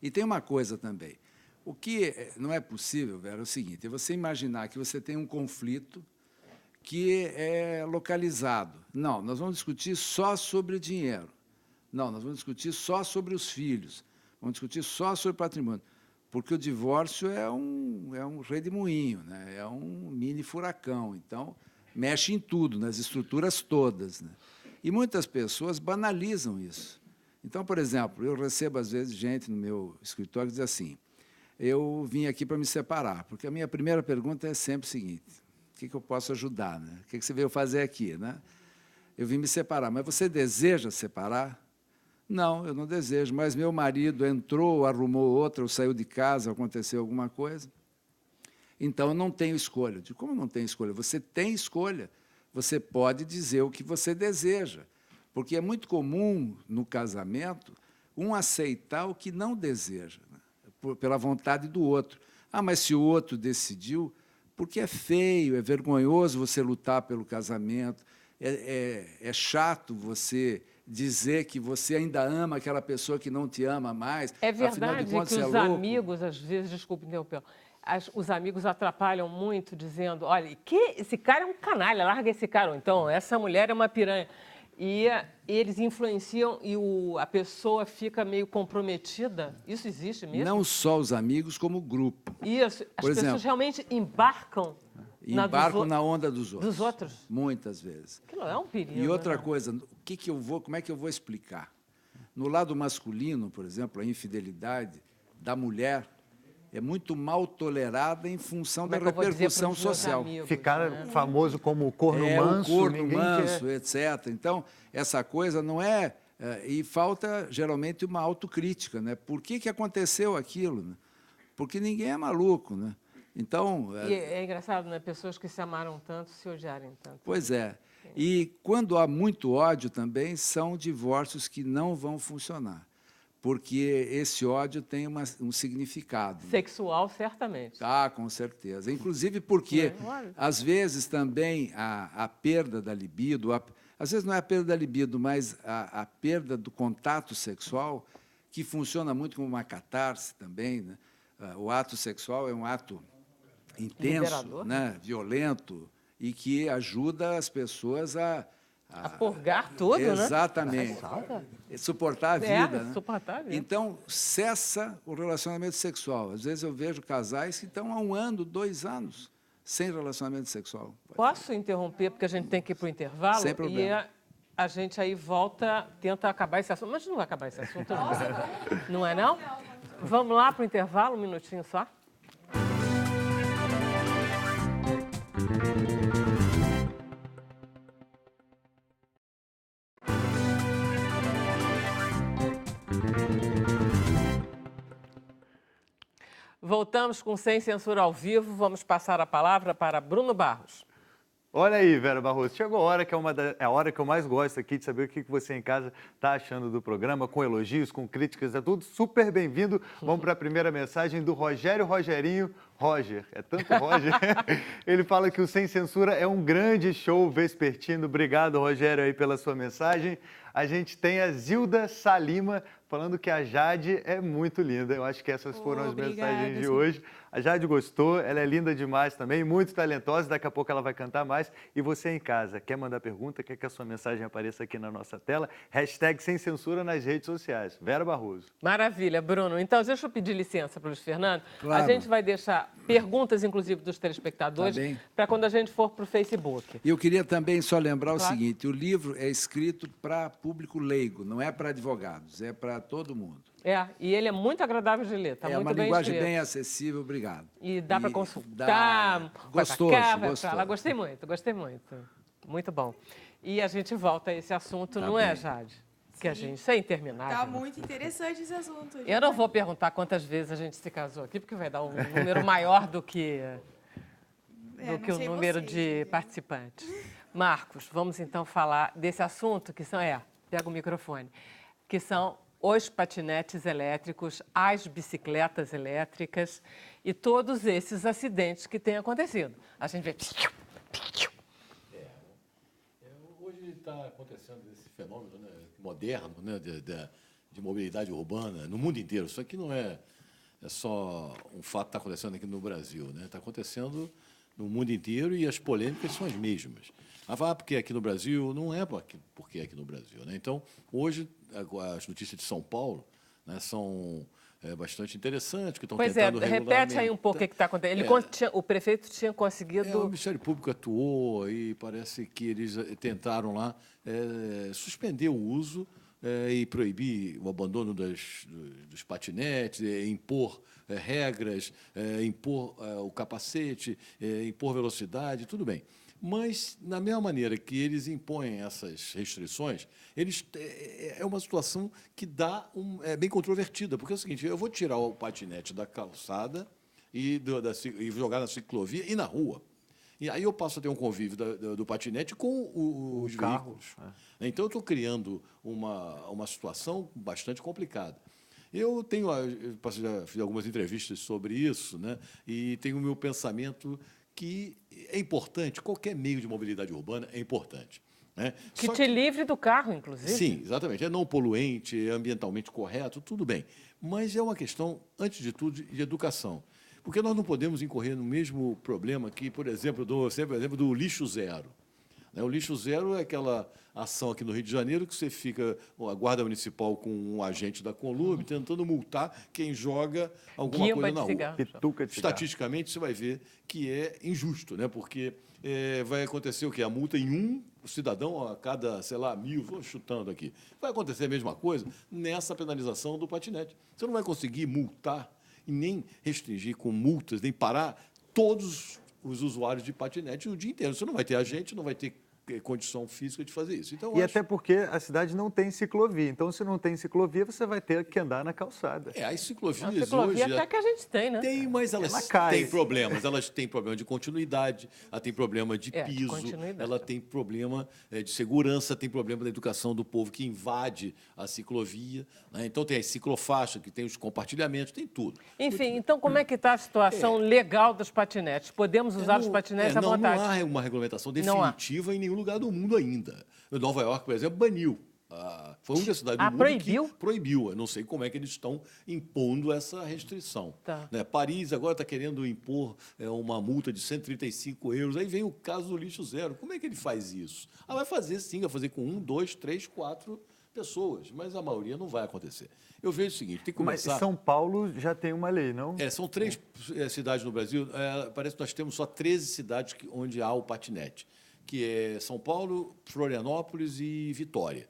E tem uma coisa também. O que não é possível, Vera, é o seguinte, é você imaginar que você tem um conflito que é localizado. Não, nós vamos discutir só sobre dinheiro. Não, nós vamos discutir só sobre os filhos. Vamos discutir só sobre patrimônio. Porque o divórcio é um redemoinho, né? É um mini furacão. Então, mexe em tudo, nas estruturas todas. Né? E muitas pessoas banalizam isso. Então, por exemplo, eu recebo, às vezes, gente no meu escritório que diz assim, eu vim aqui para me separar, porque a minha primeira pergunta é sempre o seguinte, o que eu posso ajudar? Né? O que você veio fazer aqui? Né? Eu vim me separar, mas você deseja separar? Não, eu não desejo, mas meu marido entrou, arrumou outra, ou saiu de casa, aconteceu alguma coisa. Então, eu não tenho escolha. Eu digo, como não tem escolha? Você tem escolha. Você pode dizer o que você deseja. Porque é muito comum, no casamento, um aceitar o que não deseja, né? Pela vontade do outro. Ah, mas se o outro decidiu, porque é feio, é vergonhoso você lutar pelo casamento, é chato você dizer que você ainda ama aquela pessoa que não te ama mais. É verdade que os amigos, às vezes, desculpe interromper, os amigos atrapalham muito dizendo, olha, esse cara é um canalha, larga esse cara, ou então, essa mulher é uma piranha. E eles influenciam e a pessoa fica meio comprometida. Isso existe mesmo? Não só os amigos, como o grupo. Isso. As pessoas realmente embarcam na onda dos outros. Dos outros? Muitas vezes. Aquilo é um perigo. E outra coisa, como é que eu vou explicar? No lado masculino, por exemplo, a infidelidade da mulher é muito mal tolerada em função da repercussão social. Ficar famoso como corno manso, o corno manso, etc. Então, essa coisa não é... e falta, geralmente, uma autocrítica. Né? Por que aconteceu aquilo? Né? Porque ninguém é maluco. Né? Então, e é engraçado, né? Pessoas que se amaram tanto se odiarem tanto. Pois é. E, quando há muito ódio também, são divórcios que não vão funcionar. porque esse ódio tem um significado. Sexual, certamente. Ah, com certeza. Inclusive porque, às vezes, também a perda da libido, às vezes não é a perda da libido, mas a perda do contato sexual, que funciona muito como uma catarse também, né? O ato sexual é um ato intenso, né? Violento, e que ajuda as pessoas a purgar tudo, exatamente. Suportar a vida. Né? Suportar a vida. Então, cessa o relacionamento sexual. Às vezes eu vejo casais que estão há 1 ano, 2 anos sem relacionamento sexual. Posso interromper, porque a gente tem que ir para o intervalo? Sem problema. E a gente aí volta, tenta acabar esse assunto. Mas não vai acabar esse assunto, não é não? Vamos lá para o intervalo, um minutinho só? Voltamos com Sem Censura ao vivo. Vamos passar a palavra para Bruno Barros. Olha aí, Vera Barroso, chegou a hora que é a hora que eu mais gosto aqui de saber o que você em casa está achando do programa, com elogios, com críticas, é tudo super bem-vindo. Vamos para a primeira mensagem do Rogerinho. Roger, é tanto Roger. Ele fala que o Sem Censura é um grande show vespertino. Obrigado, Rogério, aí pela sua mensagem. A gente tem a Zilda Salima falando que a Jade é muito linda. Eu acho que essas foram as mensagens de hoje. A Jade gostou, ela é linda demais também, muito talentosa. Daqui a pouco ela vai cantar mais. E você em casa, quer mandar pergunta? Quer que a sua mensagem apareça aqui na nossa tela? # Sem Censura nas redes sociais. Vera Barroso. Maravilha, Bruno. Então, deixa eu pedir licença para o Luiz Fernando. Claro. A gente vai deixar perguntas, inclusive, dos telespectadores, para quando a gente for para o Facebook. E eu queria também só lembrar o seguinte, o livro é escrito para público leigo, não é para advogados, é para todo mundo. E ele é muito agradável de ler, está muito bem escrito. É uma linguagem bem acessível, obrigado. E dá para consultar, gostoso, gostoso. Gostei muito. Muito bom. E a gente volta a esse assunto, não é, Jade? Que a gente, isso é interminável. Tá muito interessante esse assunto. Eu não vou perguntar quantas vezes a gente se casou aqui, porque vai dar um número maior do que o número de participantes. Marcos, vamos então falar desse assunto que são, pega o microfone, que são os patinetes elétricos, as bicicletas elétricas e todos esses acidentes que têm acontecido. A gente vê... Hoje está acontecendo esse fenômeno, né, moderno, né, de mobilidade urbana no mundo inteiro. Isso aqui não é só um fato que está acontecendo aqui no Brasil, né? Está acontecendo no mundo inteiro e as polêmicas são as mesmas. Porque aqui no Brasil, não é porque é aqui no Brasil. Né? Então, hoje, as notícias de São Paulo, né, são bastante interessantes, que estão tentando regulamentar. Repete aí um pouco o que está acontecendo. O prefeito tinha conseguido... O Ministério Público atuou e parece que eles tentaram lá suspender o uso e proibir o abandono dos patinetes, impor regras, impor o capacete, impor velocidade, tudo bem. Mas, da mesma maneira que eles impõem essas restrições, é uma situação que é bem controvertida, porque é o seguinte, eu vou tirar o patinete da calçada e jogar na ciclovia e na rua. E aí eu passo a ter um convívio do patinete com os veículos. Então, eu estou criando uma situação bastante complicada. Eu já fiz algumas entrevistas sobre isso, né? E tenho o meu pensamento que é importante, qualquer meio de mobilidade urbana é importante. Né? Que te livre do carro, inclusive. Sim, exatamente. É não poluente, é ambientalmente correto, tudo bem. Mas é uma questão, antes de tudo, de educação. Porque nós não podemos incorrer no mesmo problema que, por exemplo, do lixo zero. O lixo zero é aquela ação aqui no Rio de Janeiro que você fica, a Guarda Municipal com um agente da Conlub tentando multar quem joga alguma coisa na rua. Estatisticamente, você vai ver que é injusto, né? Porque vai acontecer o quê? A multa em um cidadão a cada, 1.000, vou chutando aqui. Vai acontecer a mesma coisa nessa penalização do patinete. Você não vai conseguir multar e nem restringir com multas, nem parar todos os usuários de patinete o dia inteiro. Você não vai ter agente, não vai ter condição física de fazer isso. Então, E até porque a cidade não tem ciclovia. Então, se não tem ciclovia, você vai ter que andar na calçada. as ciclovias A ciclovia hoje... até que a gente tem, né? Tem, mas Ela elas cai. têm problemas. Elas têm problema de continuidade, ela tem problema de De piso, continuidade. ela tem problema de segurança, tem problema da educação do povo que invade a ciclovia. Né? Então, tem as ciclofaixas, que tem os compartilhamentos, tem tudo. Enfim, então como é que está a situação legal dos patinetes? Podemos usar os patinetes à vontade? Não há uma regulamentação Não há. definitiva em nenhum lugar do mundo ainda. Nova York, por exemplo, baniu. Foi uma das cidades do mundo proibiu? que proibiu. Eu não sei como é que eles estão impondo essa restrição. Tá. Né? Paris agora está querendo impor uma multa de 135 euros. Aí vem o caso do lixo zero. Como é que ele faz isso? Vai fazer sim, vai fazer com 1, 2, 3, 4 pessoas, mas a maioria não vai acontecer. Eu vejo o seguinte, tem que começar... Mas São Paulo já tem uma lei, não? São 3 cidades no Brasil, parece que nós temos só 13 cidades onde há o patinete, que é São Paulo, Florianópolis e Vitória,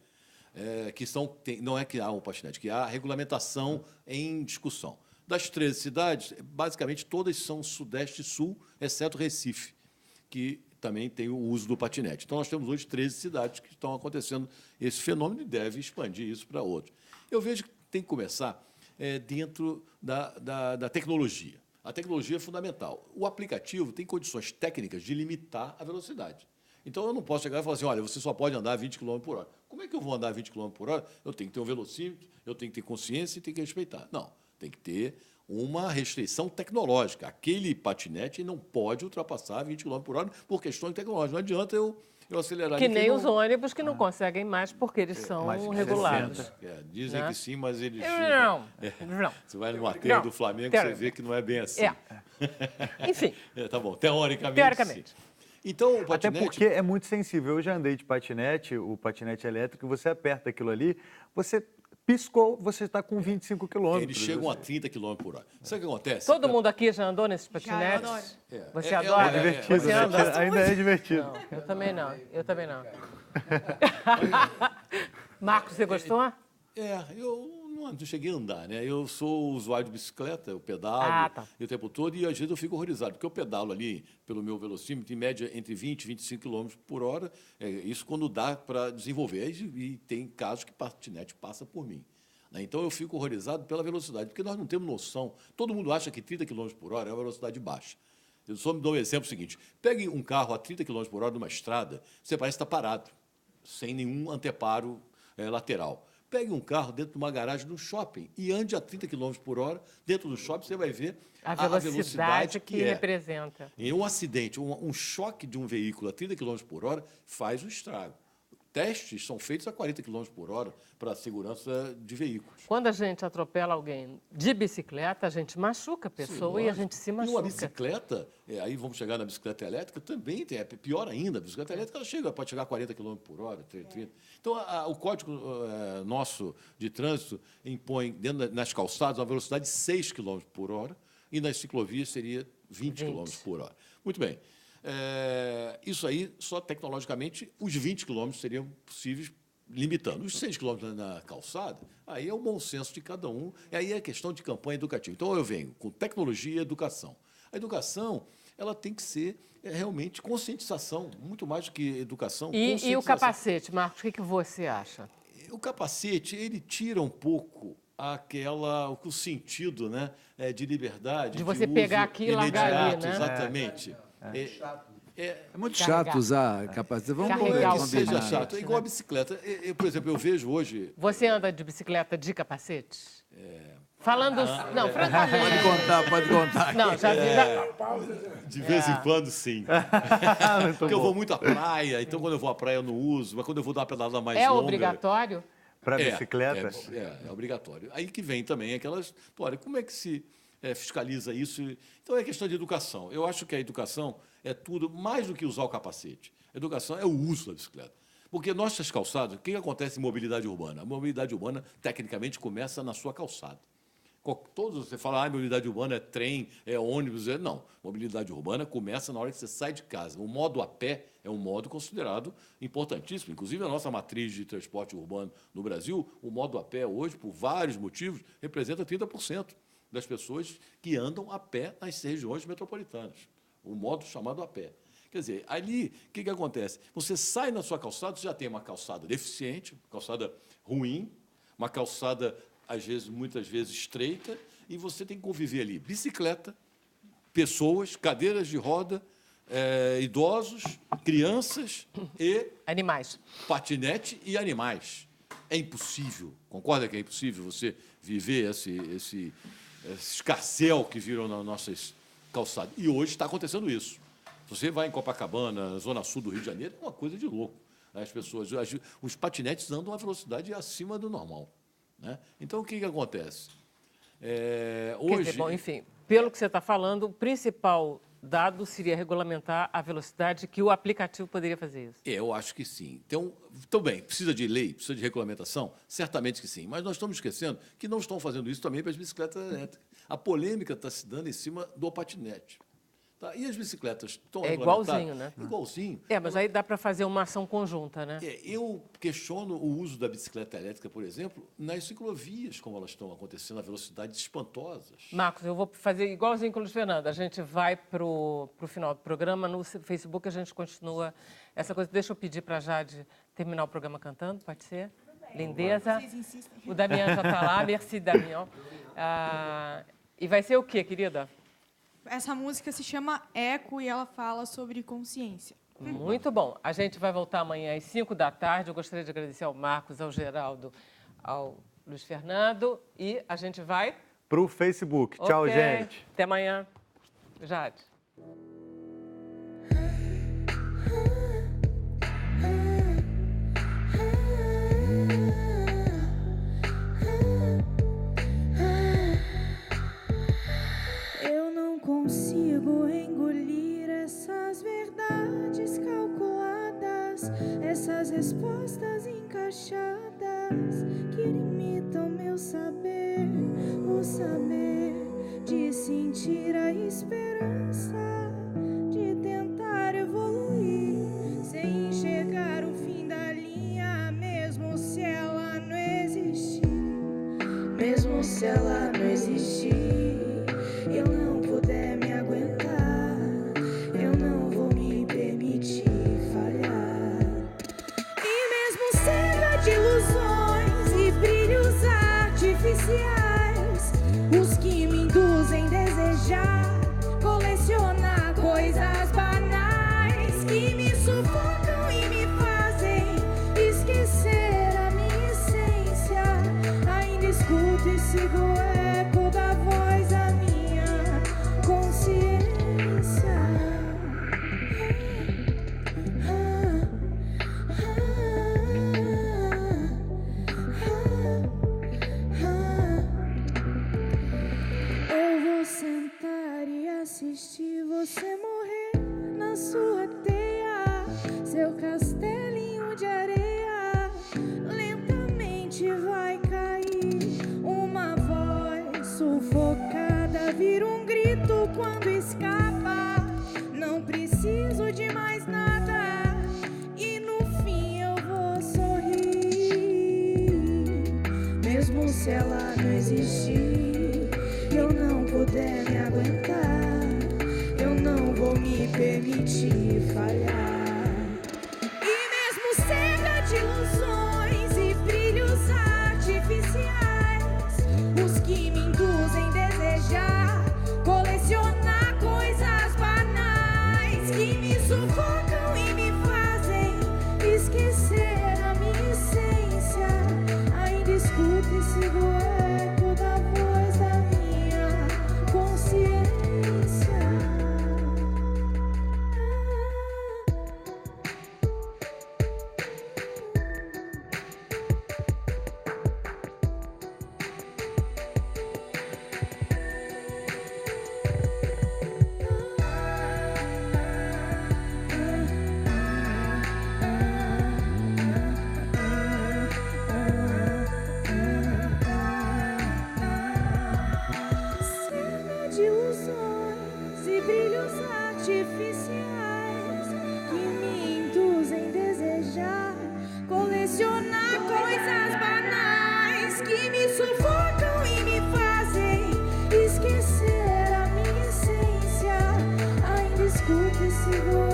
não é que há um patinete, que há a regulamentação em discussão. Das 13 cidades, basicamente todas são Sudeste e Sul, exceto Recife, que também tem o uso do patinete. Então, nós temos hoje 13 cidades que estão acontecendo esse fenômeno e deve expandir isso para outros. Eu vejo que tem que começar dentro da tecnologia. A tecnologia é fundamental. O aplicativo tem condições técnicas de limitar a velocidade. Então, eu não posso chegar e falar assim, olha, você só pode andar 20 km por hora. Como é que eu vou andar 20 km por hora? Eu tenho que ter um velocímetro, eu tenho que ter consciência e tenho que respeitar. Não, tem que ter uma restrição tecnológica. Aquele patinete não pode ultrapassar 20 km por hora por questões tecnológicas. Não adianta eu acelerar. Que nem os ônibus que não conseguem mais porque eles são mais regulados. Dizem Né? que sim, mas eles... Não. Você vai numa terra Não. do Flamengo, Teori- você vê que não é bem assim. Enfim, Tá bom, teoricamente. Teoricamente. Sim. Então, o Até patinete... porque é muito sensível. Eu já andei de patinete, o patinete elétrico, você aperta aquilo ali, você piscou, você está com 25 quilômetros. Eles chegam a 30 km por hora. Sabe o que acontece? todo mundo aqui já andou nesses eu patinetes? adoro. Você É adora? divertido, Você né? anda? Ainda é divertido. Não, eu também não. Eu também não. Marcos, você gostou? Eu não cheguei a andar, né? Eu sou usuário de bicicleta, eu pedalo o tempo todo e às vezes eu fico horrorizado, porque eu pedalo ali pelo meu velocímetro, em média entre 20 e 25 km por hora, isso quando dá para desenvolver. E tem casos que patinete passa por mim. Né? Então eu fico horrorizado pela velocidade, porque nós não temos noção. Todo mundo acha que 30 km por hora é uma velocidade baixa. Eu só me dou um exemplo seguinte: pegue um carro a 30 km por hora numa estrada, você parece estar parado, sem nenhum anteparo lateral. Pegue um carro dentro de uma garagem no shopping e ande a 30 km por hora. Dentro do shopping você vai ver A velocidade que é. representa. Em um acidente, um choque de um veículo a 30 km por hora faz um estrago. Testes são feitos a 40 km por hora para a segurança de veículos. Quando a gente atropela alguém de bicicleta, a gente machuca a pessoa e a gente se E uma machuca. bicicleta, aí vamos chegar na bicicleta elétrica, também tem, pior ainda, a bicicleta elétrica pode chegar a 40 km por hora, 30. Então, o Código nosso de Trânsito impõe, nas calçadas, uma velocidade de 6 km por hora e nas ciclovias seria 20 km por hora. Muito bem. Isso aí, só tecnologicamente, os 20 km seriam possíveis, limitando. Os 6 km na calçada, aí é o bom senso de cada um, e aí é questão de campanha educativa. Então, eu venho com tecnologia e educação. A educação, ela tem que ser realmente conscientização, muito mais do que educação. E o capacete, Marcos, o que você acha? O capacete, ele tira um pouco o sentido, né, de liberdade. De você uso pegar aqui e largar ali, imediato, né? Exatamente. É muito Carregar. chato usar capacete. Vamos Carregar o Seja capacete, chato. É igual a bicicleta. Por exemplo, eu vejo hoje... Você anda de bicicleta de capacete? Falando... Não, francamente. Pode contar. Não, já vi... De vez em quando, sim. Porque eu vou muito à praia, então quando eu vou à praia eu não uso, mas quando eu vou dar uma pedalada mais É longa... obrigatório? Para bicicleta? É obrigatório. Aí que vem também aquelas... Olha, como é que se fiscaliza isso? Então, é questão de educação. Eu acho que a educação é tudo, mais do que usar o capacete. A educação é o uso da bicicleta. Porque nossas calçadas, o que acontece em mobilidade urbana? A mobilidade urbana, tecnicamente, começa na sua calçada. Todos você fala, mobilidade urbana é trem, é ônibus. Não, mobilidade urbana começa na hora que você sai de casa. O modo a pé é um modo considerado importantíssimo. Inclusive, a nossa matriz de transporte urbano no Brasil, o modo a pé hoje, por vários motivos, representa 30% das pessoas que andam a pé nas regiões metropolitanas. O modo chamado a pé. Quer dizer, ali, o que acontece? Você sai na sua calçada, você já tem uma calçada deficiente, uma calçada ruim, uma calçada, muitas vezes, estreita, e você tem que conviver ali bicicleta, pessoas, cadeiras de roda, idosos, crianças e... Animais. Patinete e animais. É impossível, concorda que é impossível você viver esse escarcéu que viram nas nossas calçadas? E hoje está acontecendo isso. Você vai em Copacabana, zona sul do Rio de Janeiro, é uma coisa de louco. As pessoas, os patinetes andam a velocidade acima do normal, né? Então, o que acontece? Hoje... Quer dizer, bom, enfim, pelo que você está falando, o principal dado seria regulamentar a velocidade que o aplicativo poderia fazer isso. Eu acho que sim. Então, bem, precisa de lei, precisa de regulamentação? Certamente que sim. Mas nós estamos esquecendo que não estão fazendo isso também para as bicicletas elétricas. A polêmica está se dando em cima do patinete. Tá? E as bicicletas estão regulamentadas? Igualzinho, né? Igualzinho. Mas aí dá para fazer uma ação conjunta, né? Eu questiono o uso da bicicleta elétrica, por exemplo, nas ciclovias, como elas estão acontecendo, a velocidades espantosas. Marcos, eu vou fazer igualzinho com o Luiz Fernando. A gente vai para o final do programa. No Facebook a gente continua essa coisa. Deixa eu pedir para a Jade terminar o programa cantando, pode ser? Lindeza. Vocês insistem. O Damião já está lá. Merci, Damião. E vai ser o quê, querida? Essa música se chama Eco e ela fala sobre consciência. Muito bom. A gente vai voltar amanhã às 5 da tarde. Eu gostaria de agradecer ao Marcos, ao Geraldo, ao Luiz Fernando. E a gente vai... Para o Facebook. Tchau, gente. Até amanhã. Jade. Consigo engolir essas verdades calculadas, essas respostas encaixadas que limitam meu saber, o saber de sentir a esperança, de tentar evoluir sem enxergar o fim da linha, mesmo se ela não existir, mesmo se ela não existir. Eu não puder me aguentar, eu não vou me permitir falhar. E mesmo cega de ilusões e brilhos artificiais, os que me induzem a desejar colecionar coisas banais que me sufocam e me fazem esquecer a minha essência. Ainda escuto e sigo o eco da voz da minha consciência. Eu vou sentar e assistir você morrer na sua teia, seu castelinho de areia lentamente vai cair. Uma voz sufocada vira um grito quando escapa. Não preciso de mais nada e no fim eu vou sorrir. Mesmo se ela não existir, eu não puder me aguentar, eu não vou me permitir falhar. E mesmo cega de ilusões e brilhos artificiais, os que me induzem a desejar colecionar coisas banais que me sufocam e me fazem esquecer a minha essência. Ainda escuto e sigo o eco da voz da minha consciência. De ilusões e brilhos artificiais que me induzem a desejar colecionar coisas banais que me sufocam e me fazem esquecer a minha essência. Ainda escuto e sigo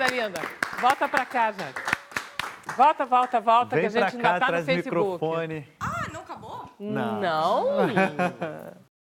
coisa linda. Volta pra cá, gente. Volta, Vem que a gente pra cá, ainda tá no traz Facebook. microfone. Ah, não acabou? Não.